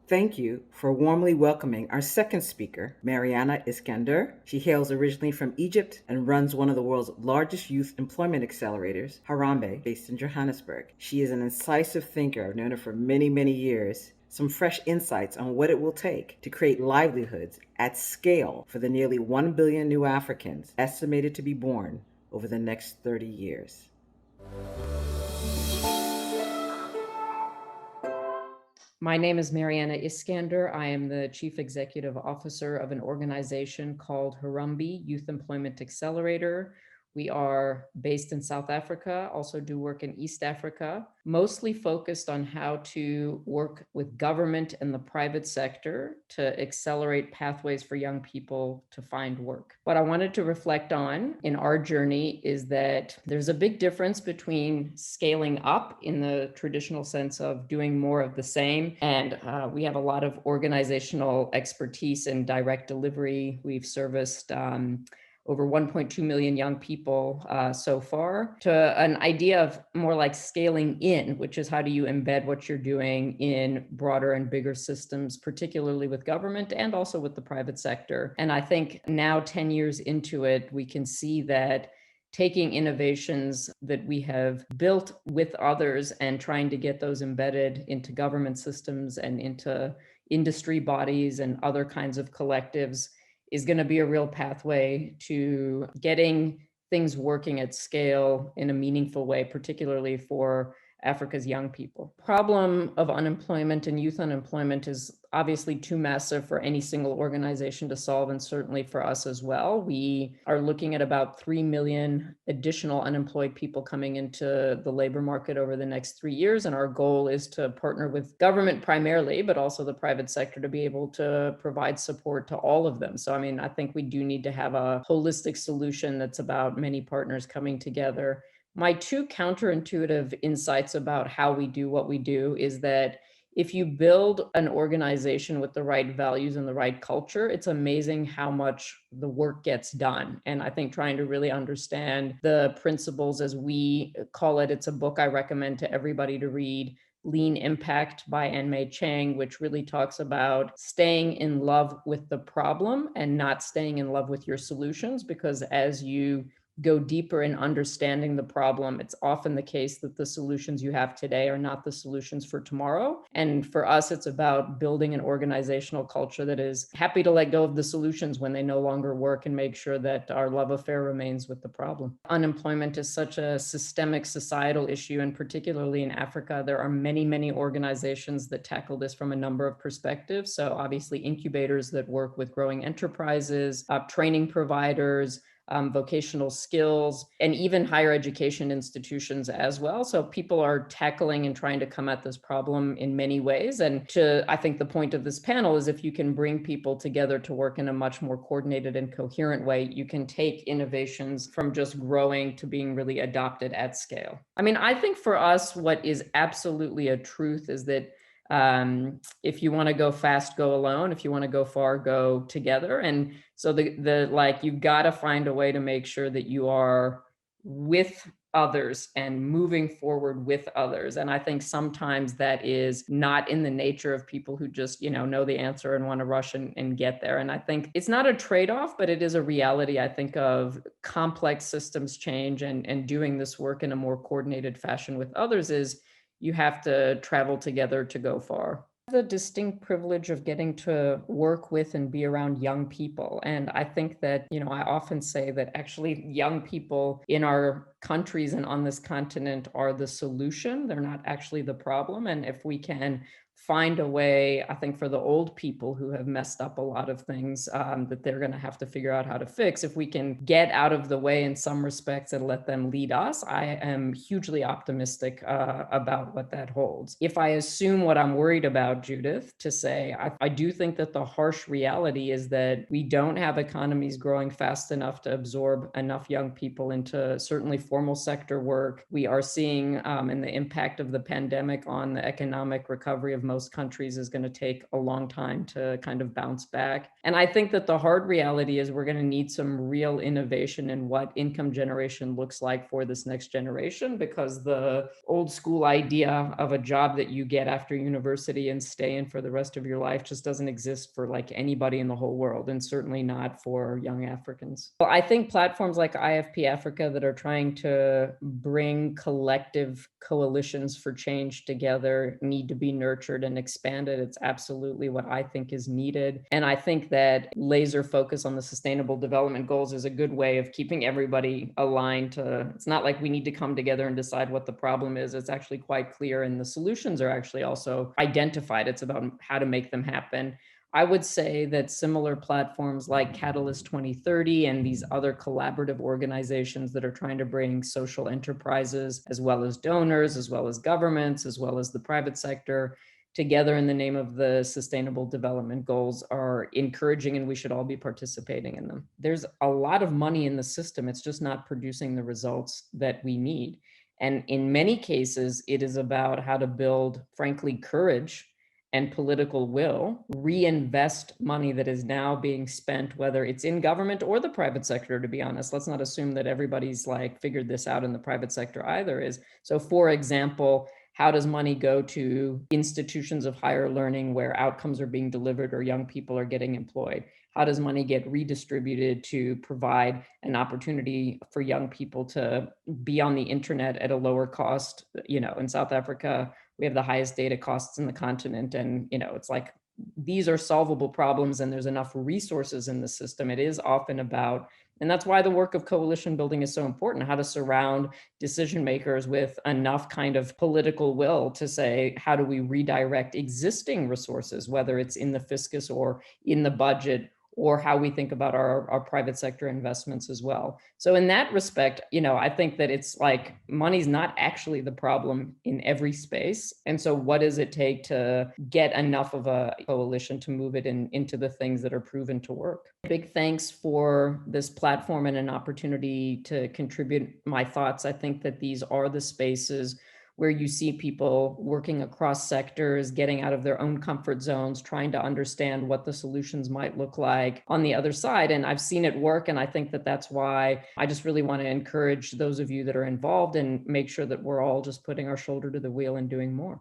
Thank you for warmly welcoming our second speaker, Maryana Iskander. She hails originally from Egypt and runs one of the world's largest youth employment accelerators, Harambee, based in Johannesburg. She is an incisive thinker. I've known her for many, many years. Some fresh insights on what it will take to create livelihoods at scale for the nearly 1 billion new Africans estimated to be born over the next 30 years. My name is Maryana Iskander. I am the Chief Executive Officer of an organization called Harambee Youth Employment Accelerator. We are based in South Africa, also do work in East Africa, mostly focused on how to work with government and the private sector to accelerate pathways for young people to find work. What I wanted to reflect on in our journey is that there's a big difference between scaling up in the traditional sense of doing more of the same. And we have a lot of organizational expertise in direct delivery. We've serviced over 1.2 million young people so far, to an idea of more like scaling in, which is how do you embed what you're doing in broader and bigger systems, particularly with government and also with the private sector. And I think now 10 years into it, we can see that taking innovations that we have built with others and trying to get those embedded into government systems and into industry bodies and other kinds of collectives is going to be a real pathway to getting things working at scale in a meaningful way, particularly for Africa's young people. Problem of unemployment and youth unemployment is obviously too massive for any single organization to solve, and certainly for us as well. We are looking at about 3 million additional unemployed people coming into the labor market over the next 3 years, and our goal is to partner with government primarily, but also the private sector, to be able to provide support to all of them. So, I think we do need to have a holistic solution that's about many partners coming together. My two counterintuitive insights about how we do what we do is that if you build an organization with the right values and the right culture, it's amazing how much the work gets done. And I think trying to really understand the principles, as we call it, it's a book I recommend to everybody to read, Lean Impact by Anmei Chang, which really talks about staying in love with the problem and not staying in love with your solutions, because as you go deeper in understanding the problem, it's often the case that the solutions you have today are not the solutions for tomorrow. And for us, it's about building an organizational culture that is happy to let go of the solutions when they no longer work and make sure that our love affair remains with the problem. Unemployment is such a systemic societal issue, and particularly in Africa, there are many, many organizations that tackle this from a number of perspectives. So obviously incubators that work with growing enterprises, training providers, vocational skills, and even higher education institutions as well. So people are tackling and trying to come at this problem in many ways. And I think the point of this panel is if you can bring people together to work in a much more coordinated and coherent way, you can take innovations from just growing to being really adopted at scale. I think for us, what is absolutely a truth is that if you want to go fast, go alone. If you want to go far, go together. And so you've got to find a way to make sure that you are with others and moving forward with others. And I think sometimes that is not in the nature of people who just, know the answer and want to rush and get there. And I think it's not a trade-off, but it is a reality, I think, of complex systems change and doing this work in a more coordinated fashion with others is you have to travel together to go far. The distinct privilege of getting to work with and be around young people. And I think that, I often say that actually young people in our countries and on this continent are the solution. They're not actually the problem. And if we can find a way, I think, for the old people who have messed up a lot of things that they're going to have to figure out how to fix, if we can get out of the way in some respects and let them lead us, I am hugely optimistic about what that holds. If I assume what I'm worried about, Judith, to say, I do think that the harsh reality is that we don't have economies growing fast enough to absorb enough young people into certainly informal sector work. We are seeing, and the impact of the pandemic on the economic recovery of most countries is going to take a long time to kind of bounce back. And I think that the hard reality is we're going to need some real innovation in what income generation looks like for this next generation, because the old school idea of a job that you get after university and stay in for the rest of your life just doesn't exist for like anybody in the whole world, and certainly not for young Africans. Well, I think platforms like IFP Africa that are trying to bring collective coalitions for change together need to be nurtured and expanded. It's absolutely what I think is needed. And I think that laser focus on the sustainable development goals is a good way of keeping everybody aligned to, it's not like we need to come together and decide what the problem is. It's actually quite clear, and the solutions are actually also identified. It's about how to make them happen. I would say that similar platforms like Catalyst 2030 and these other collaborative organizations that are trying to bring social enterprises, as well as donors, as well as governments, as well as the private sector, together in the name of the Sustainable Development Goals are encouraging, and we should all be participating in them. There's a lot of money in the system. It's just not producing the results that we need. And in many cases, it is about how to build, frankly, courage and political will, reinvest money that is now being spent, whether it's in government or the private sector, to be honest. Let's not assume that everybody's like figured this out in the private sector either. Is so, for example, how does money go to institutions of higher learning where outcomes are being delivered or young people are getting employed? How does money get redistributed to provide an opportunity for young people to be on the internet at a lower cost? You know, in South Africa, we have the highest data costs in the continent. And, it's like these are solvable problems, and there's enough resources in the system. It is often about, and that's why the work of coalition building is so important, how to surround decision makers with enough kind of political will to say, how do we redirect existing resources, whether it's in the fiscus or in the budget, or how we think about our private sector investments as well. So in that respect, I think that it's like money's not actually the problem in every space. And so what does it take to get enough of a coalition to move it into the things that are proven to work? Big thanks for this platform and an opportunity to contribute my thoughts. I think that these are the spaces where you see people working across sectors, getting out of their own comfort zones, trying to understand what the solutions might look like on the other side. And I've seen it work. And I think that that's why I just really want to encourage those of you that are involved and make sure that we're all just putting our shoulder to the wheel and doing more.